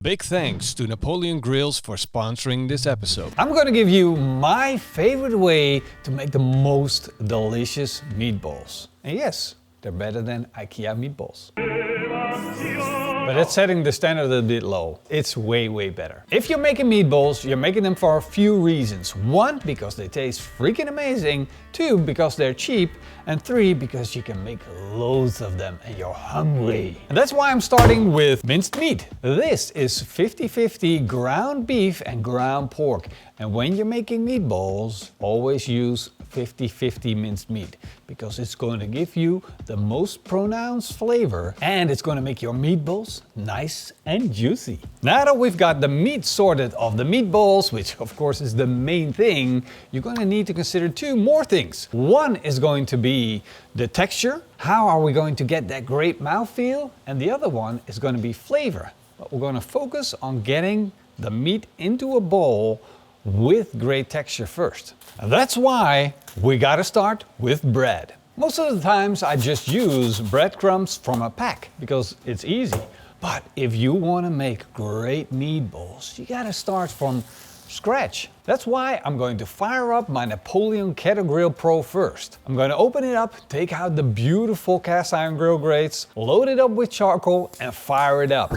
Big thanks to Napoleon Grills for sponsoring this episode. I'm going to give you my favorite way to make the most delicious meatballs. And yes, they're better than IKEA meatballs. But that's setting the standard a bit low. It's way better. If you're making meatballs, you're making them for a few reasons. 1, because they taste freaking amazing. 2, because they're cheap. And 3, because you can make loads of them and you're hungry. And that's why I'm starting with minced meat. This is 50-50 ground beef and ground pork. And when you're making meatballs, always use 50-50 minced meat, because it's going to give you the most pronounced flavor and it's going to make your meatballs nice and juicy. Now that we've got the meat sorted of the meatballs, which of course is the main thing, you're going to need to consider 2 more things. 1 is going to be the texture. How are we going to get that great mouthfeel? And the other one is going to be flavor. But we're going to focus on getting the meat into a bowl with great texture first. And that's why we gotta start with bread. Most of the times I just use breadcrumbs from a pack because it's easy. But if you want to make great meatballs, you gotta start from scratch. That's why I'm going to fire up my Napoleon Kettle Grill Pro first. I'm going to open it up, take out the beautiful cast iron grill grates, load it up with charcoal and fire it up.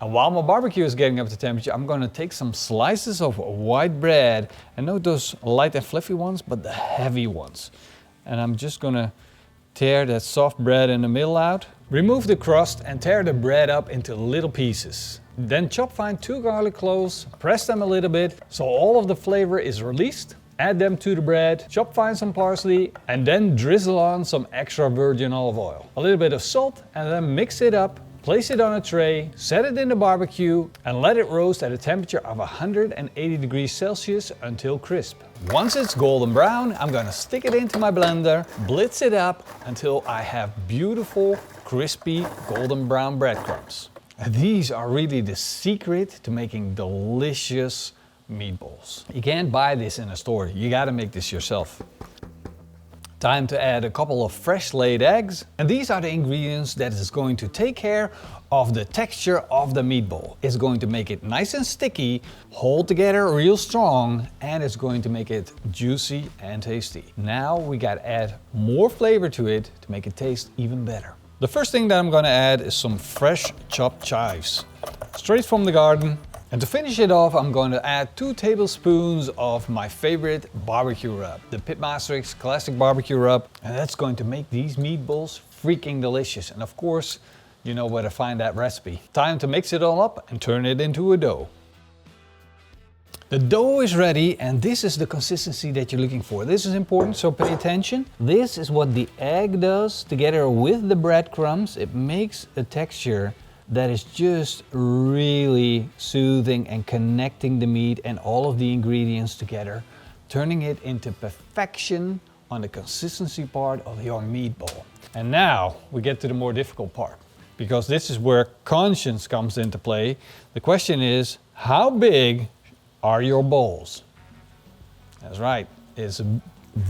And while my barbecue is getting up to temperature, I'm going to take some slices of white bread, and not those light and fluffy ones, but the heavy ones. And I'm just going to tear that soft bread in the middle out. Remove the crust and tear the bread up into little pieces. Then chop fine 2 garlic cloves, press them a little bit so all of the flavor is released. Add them to the bread, chop fine some parsley, and then drizzle on some extra virgin olive oil. A little bit of salt, and then mix it up. Place it on a tray, set it in the barbecue, and let it roast at a temperature of 180 degrees Celsius until crisp. Once it's golden brown, I'm gonna stick it into my blender, blitz it up until I have beautiful, crispy, golden brown breadcrumbs. And these are really the secret to making delicious meatballs. You can't buy this in a store, you gotta make this yourself. Time to add a couple of fresh laid eggs. And these are the ingredients that is going to take care of the texture of the meatball. It's going to make it nice and sticky, hold together real strong, and it's going to make it juicy and tasty. Now we gotta add more flavor to it to make it taste even better. The first thing that I'm gonna add is some fresh chopped chives, straight from the garden. And to finish it off, I'm going to add 2 tablespoons of my favorite barbecue rub, the PitmasterX classic barbecue rub. And that's going to make these meatballs freaking delicious. And of course, you know where to find that recipe. Time to mix it all up and turn it into a dough. The dough is ready, and this is the consistency that you're looking for. This is important, so pay attention. This is what the egg does together with the breadcrumbs. It makes a texture that is just really soothing and connecting the meat and all of the ingredients together, turning it into perfection on the consistency part of your meatball. And now we get to the more difficult part, because this is where conscience comes into play. The question is, how big are your bowls? That's right, it's a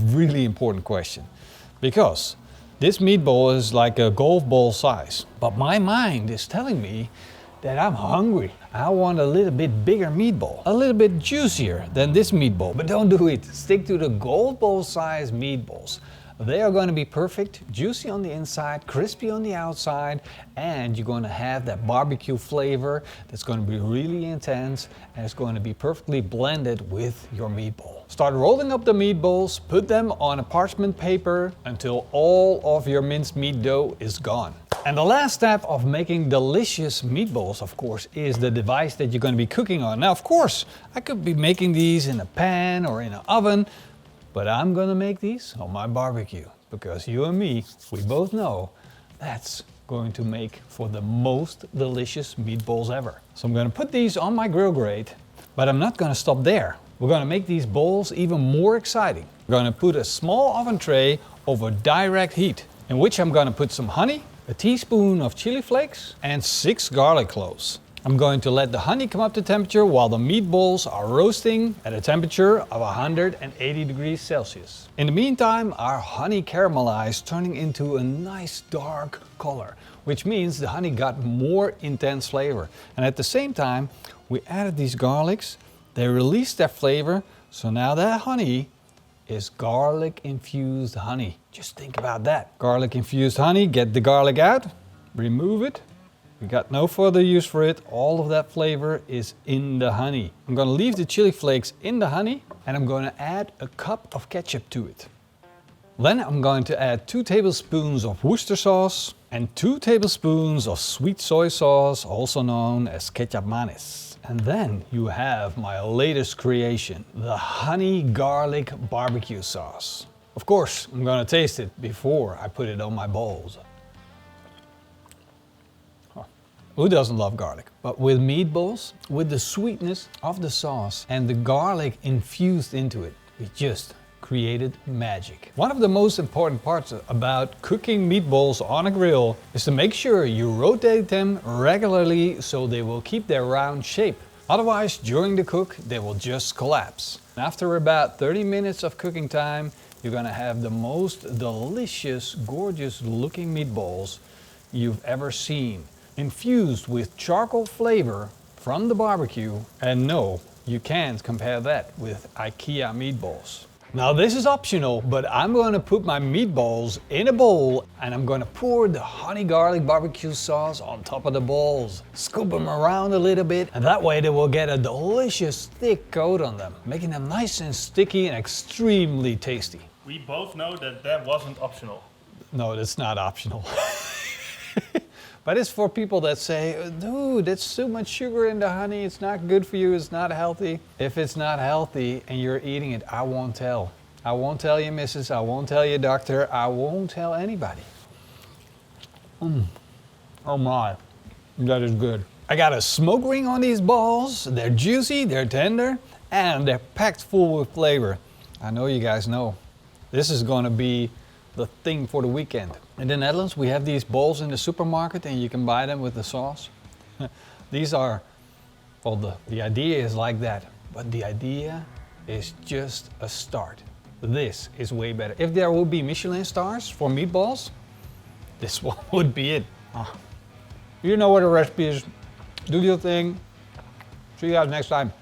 really important question, because this meatball is like a golf ball size, but my mind is telling me that I'm hungry. I want a little bit bigger meatball, a little bit juicier than this meatball. But don't do it. Stick to the golf ball size meatballs. They are going to be perfect, juicy on the inside, crispy on the outside, and you're going to have that barbecue flavor that's going to be really intense, and it's going to be perfectly blended with your meatball. Start rolling up the meatballs, put them on a parchment paper until all of your minced meat dough is gone. And the last step of making delicious meatballs, of course, is the device that you're going to be cooking on. Now, of course, I could be making these in a pan or in an oven, but I'm gonna make these on my barbecue, because you and me, we both know that's going to make for the most delicious meatballs ever. So I'm gonna put these on my grill grate, but I'm not gonna stop there. We're gonna make these bowls even more exciting. We're gonna put a small oven tray over direct heat, in which I'm gonna put some honey, a teaspoon of chili flakes, and 6 garlic cloves. I'm going to let the honey come up to temperature while the meatballs are roasting at a temperature of 180 degrees Celsius. In the meantime, our honey caramelized, turning into a nice dark color, which means the honey got more intense flavor. And at the same time, we added these garlics. They released their flavor, so now that honey is garlic infused honey. Just think about that. Garlic infused honey, get the garlic out, remove it. We got no further use for it. All of that flavor is in the honey. I'm gonna leave the chili flakes in the honey and I'm gonna add a cup of ketchup to it. Then I'm going to add 2 tablespoons of Worcester sauce and 2 tablespoons of sweet soy sauce, also known as ketchup manis. And then you have my latest creation, the honey garlic barbecue sauce. Of course, I'm gonna taste it before I put it on my bowls. Who doesn't love garlic? But with meatballs, with the sweetness of the sauce and the garlic infused into it, we just created magic. One of the most important parts about cooking meatballs on a grill is to make sure you rotate them regularly so they will keep their round shape. Otherwise, during the cook, they will just collapse. After about 30 minutes of cooking time, you're gonna have the most delicious, gorgeous looking meatballs you've ever seen, infused with charcoal flavor from the barbecue. And no, you can't compare that with IKEA meatballs. Now this is optional, but I'm going to put my meatballs in a bowl and I'm going to pour the honey garlic barbecue sauce on top of the balls. Scoop them around a little bit and that way they will get a delicious thick coat on them, making them nice and sticky and extremely tasty. We both know that that wasn't optional. No, that's not optional. But it's for people that say, dude, that's too much sugar in the honey, it's not good for you, it's not healthy. If it's not healthy and you're eating it, I won't tell. I won't tell you, missus, I won't tell you, doctor, I won't tell anybody. Oh my, that is good. I got a smoke ring on these balls. They're juicy, they're tender, and they're packed full with flavor. I know you guys know. This is gonna be the thing for the weekend. In the Netherlands, we have these balls in the supermarket and you can buy them with the sauce. These are, well, the idea is like that, but the idea is just a start. This is way better. If there would be Michelin stars for meatballs, this one would be it. You know what the recipe is. Do your thing. See you guys next time.